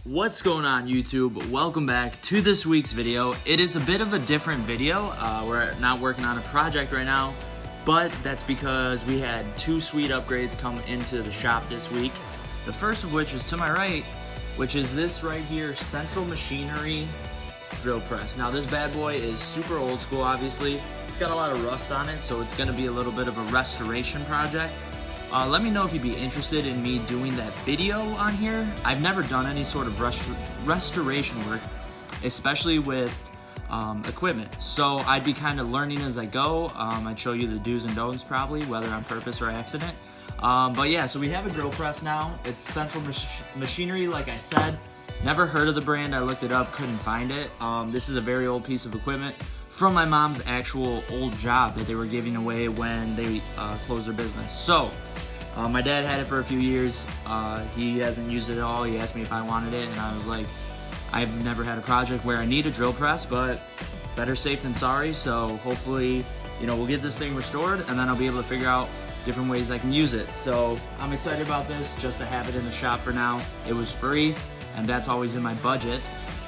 What's going on, YouTube? Welcome back to this week's video. It is a bit of a different video. We're not working on a project right now, but that's because we had two sweet upgrades come into the shop this week. The first of which is to my right, which is this right here, Central Machinery drill press. Now this bad boy is super old school, obviously. It's got a lot of rust on it, so it's gonna be a little bit of a restoration project. Let me know if you'd be interested in me doing that video on here. I've never done any sort of restoration work, especially with equipment. So I'd be kind of learning as I go. I'd show you the do's and don'ts probably, whether on purpose or accident. But yeah, so we have a drill press now. It's Central Machinery, like I said. Never heard of the brand. I looked it up, couldn't find it. This is a very old piece of equipment from my mom's actual old job that they were giving away when they closed their business. So my dad had it for a few years. He hasn't used it at all. He asked me if I wanted it, and I was like, I've never had a project where I need a drill press, but better safe than sorry. So hopefully, you know, we'll get this thing restored, and then I'll be able to figure out different ways I can use it. So I'm excited about this, just to have it in the shop for now. It was free, and that's always in my budget.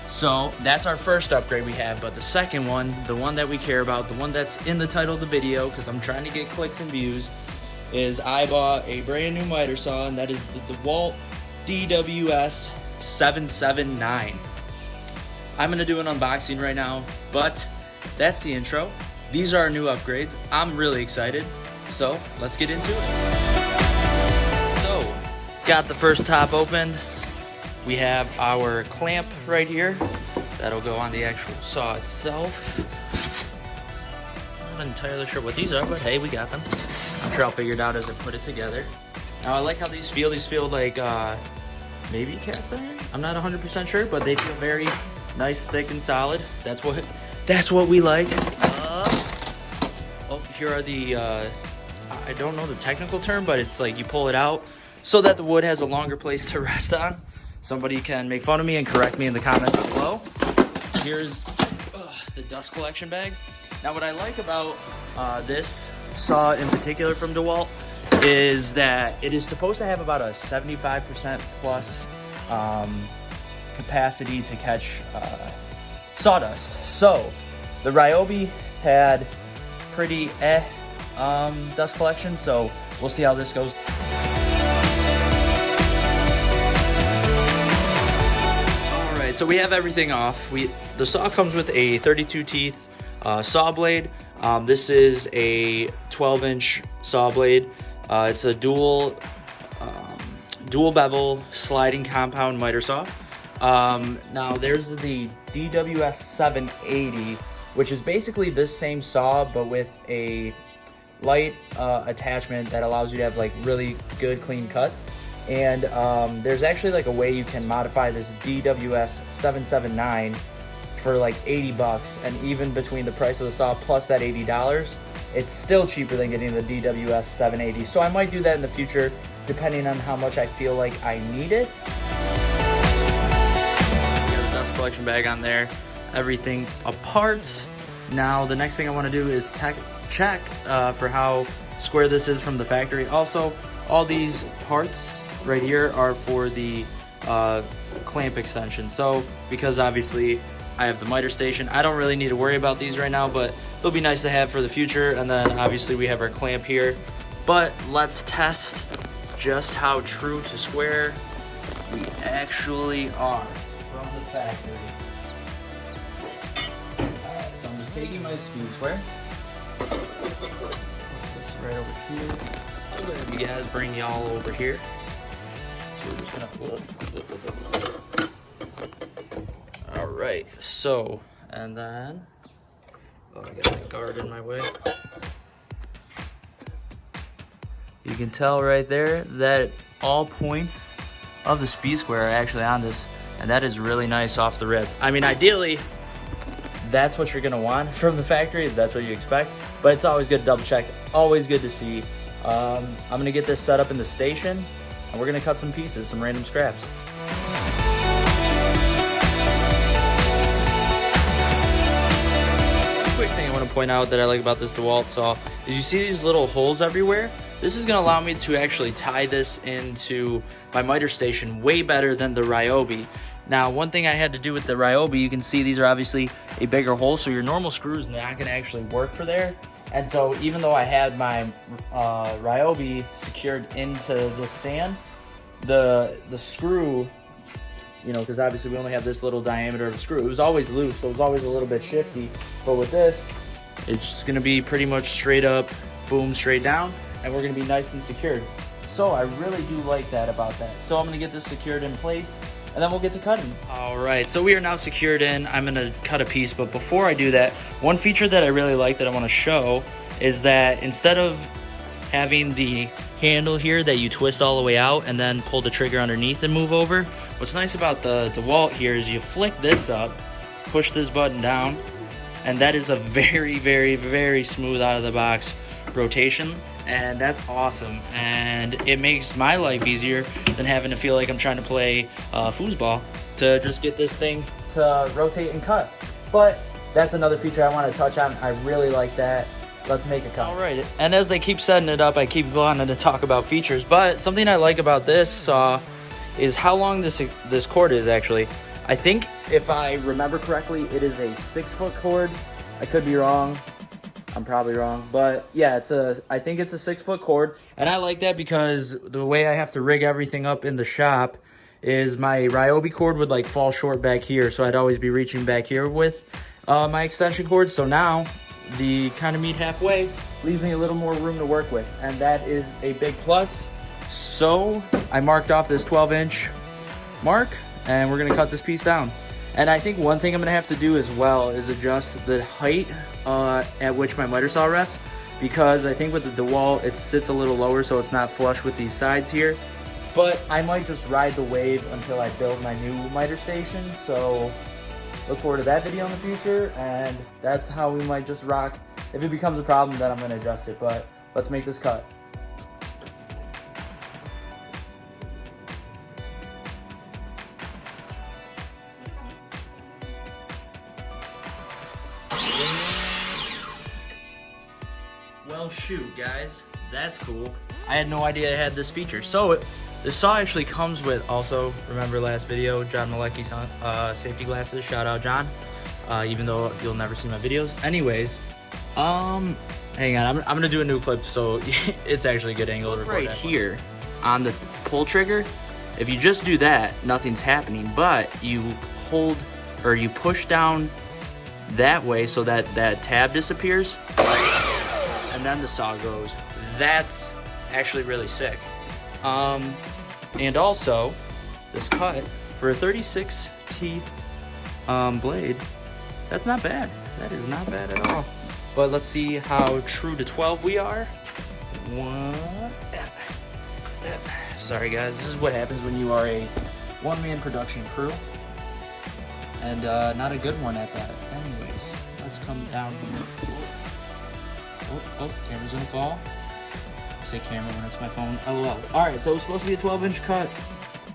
So that's our first upgrade we have, but the second one, the one that we care about, the one that's in the title of the video, because I'm trying to get clicks and views, is I bought a brand new miter saw, and that is the Dewalt DWS779. I'm gonna do an unboxing right now, but that's the intro. These are our new upgrades. I'm really excited, so let's get into it. So, got the first top opened. We have our clamp right here. That'll go on the actual saw itself. I'm not entirely sure what these are, but hey, we got them. I'm sure I'll figure it out as I put it together. Now I like how these feel. These feel like maybe cast iron. I'm not 100% sure, but they feel very nice, thick, and solid. That's what we like. Oh, here are the I don't know the technical term, but it's like you pull it out so that the wood has a longer place to rest on. Somebody can make fun of me and correct me in the comments below. Here's the dust collection bag. Now what I like about this saw in particular from Dewalt is that it is supposed to have about a 75% plus capacity to catch sawdust. So the Ryobi had pretty dust collection, so we'll see how this goes. Alright, so we have everything off. The saw comes with a 32 teeth saw blade. This is a 12-inch saw blade. It's a dual bevel sliding compound miter saw. Now there's the DWS780, which is basically this same saw but with a light attachment that allows you to have like really good clean cuts. And there's actually like a way you can modify this DWS779 for like 80 bucks, and even between the price of the saw plus that $80, it's still cheaper than getting the DWS780. So I might do that in the future, depending on how much I feel like I need it. Got the dust collection bag on there, everything apart. Now the next thing I want to do is check for how square this is from the factory. Also, all these parts right here are for the clamp extension. So because obviously I have the miter station, I don't really need to worry about these right now, but they'll be nice to have for the future. And then obviously we have our clamp here. But let's test just how true to square we actually are from the factory. Alright, so I'm just taking my speed square. Put this right over here. I'm gonna have you guys bring y'all over here. So we're just gonna Alright, so, and then, oh, I got my guard in my way. You can tell right there that all points of the speed square are actually on this, and that is really nice off the rip. I mean, ideally, that's what you're gonna want from the factory, that's what you expect, but it's always good to double check, always good to see. I'm gonna get this set up in the station, and we're gonna cut some pieces, some random scraps. Quick thing I want to point out that I like about this Dewalt saw is you see these little holes everywhere. This is going to allow me to actually tie this into my miter station way better than the Ryobi. Now, one thing I had to do with the Ryobi, you can see these are obviously a bigger hole, so your normal screw is not going to actually work for there. And so even though I had my Ryobi secured into the stand, the screw, you know, because obviously we only have this little diameter of screw, it was always loose, so it was always a little bit shifty. But with this, it's just going to be pretty much straight up, boom, straight down, and we're going to be nice and secured. So I really do like that about that. So I'm going to get this secured in place, and then we'll get to cutting. All right, so we are now secured in. I'm gonna cut a piece, but before I do that, one feature that I really like that I wanna show is that instead of having the handle here that you twist all the way out and then pull the trigger underneath and move over, what's nice about the DeWalt here is you flick this up, push this button down, and that is a very, very, very smooth out of the box rotation. And that's awesome, and it makes my life easier than having to feel like I'm trying to play foosball to just get this thing to rotate and cut. But that's another feature I want to touch on. I really like that. Let's make a cut. All right, and as I keep setting it up, I keep wanting to talk about features, but something I like about this saw is how long this cord is actually. I think, if I remember correctly, it is a 6-foot cord. I could be wrong. I'm probably wrong, but yeah, I think it's a 6-foot cord, and I like that because the way I have to rig everything up in the shop is my Ryobi cord would like fall short back here, so I'd always be reaching back here with my extension cord. So now the kind of meet halfway leaves me a little more room to work with, and that is a big plus. So I marked off this 12-inch mark, and we're gonna cut this piece down. And I think one thing I'm gonna have to do as well is adjust the height at which my miter saw rests, because I think with the DeWalt it sits a little lower, so it's not flush with these sides here. But I might just ride the wave until I build my new miter station, so look forward to that video in the future, and that's how we might just rock. If it becomes a problem, then I'm gonna adjust it, but let's make this cut. Well, shoot, guys, that's cool. I had no idea it had this feature. So the saw actually comes with, also, remember last video, John Malecki's safety glasses. Shout out, John. Even though you'll never see my videos. Anyways, hang on, I'm gonna do a new clip so it's actually a good angle to record. Right here on the pull trigger, if you just do that, nothing's happening. But you hold or you push down that way so that that tab disappears, and then the saw goes. That's actually really sick. And also, this cut for a 36 teeth blade, that's not bad. That is not bad at all. But let's see how true to 12 we are. Sorry guys, this is what happens when you are a one-man production crew. And not a good one at that. Anyways, let's come down here. Oh, camera's gonna fall. I say camera when it's my phone. LOL. Alright, so it's supposed to be a 12-inch cut.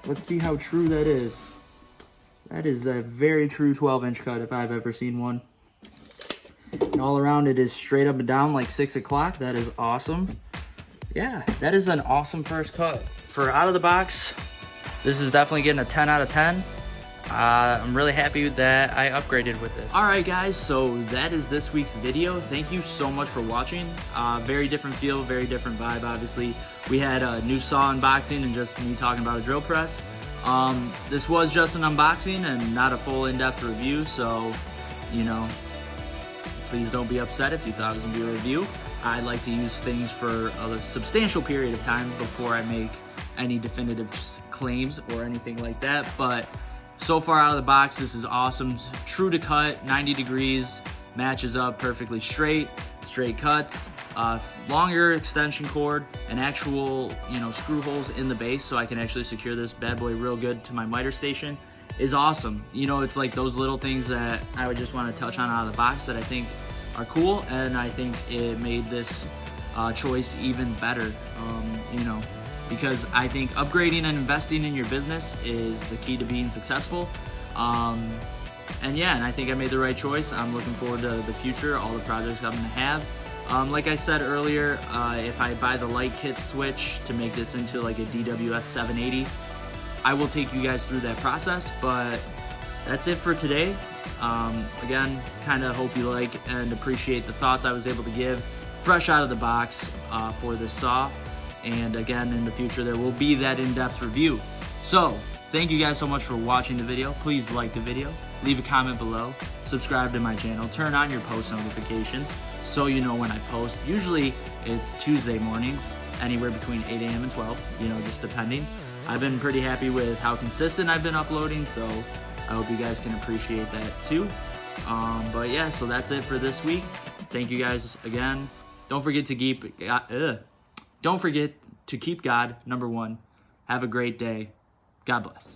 Let's see how true that is. That is a very true 12-inch cut if I've ever seen one. And all around it is straight up and down like 6 o'clock. That is awesome. Yeah, that is an awesome first cut. For out of the box, this is definitely getting a 10 out of 10. I'm really happy that I upgraded with this. Alright guys, so that is this week's video. Thank you so much for watching. Very different feel, very different vibe obviously. We had a new saw unboxing and just me talking about a drill press. This was just an unboxing and not a full in-depth review, so, you know, please don't be upset if you thought it was going to be a review. I like to use things for a substantial period of time before I make any definitive claims or anything like that, but so far out of the box, this is awesome. True to cut, 90 degrees, matches up perfectly straight cuts, longer extension cord, and actual, you know, screw holes in the base so I can actually secure this bad boy real good to my miter station is awesome. You know, it's like those little things that I would just want to touch on out of the box that I think are cool, and I think it made this choice even better, you know, because I think upgrading and investing in your business is the key to being successful. And yeah, and I think I made the right choice. I'm looking forward to the future, all the projects I'm gonna have. Like I said earlier, if I buy the light kit switch to make this into like a DWS780, I will take you guys through that process. But that's it for today. Again, kind of hope you like and appreciate the thoughts I was able to give fresh out of the box for this saw. And again, in the future, there will be that in-depth review. So thank you guys so much for watching the video. Please like the video, leave a comment below, subscribe to my channel, turn on your post notifications so you know when I post. Usually it's Tuesday mornings, anywhere between 8 a.m. and 12, you know, just depending. I've been pretty happy with how consistent I've been uploading, so I hope you guys can appreciate that too. But yeah, so that's it for this week. Thank you guys again. Don't forget to keep God number one. Have a great day. God bless.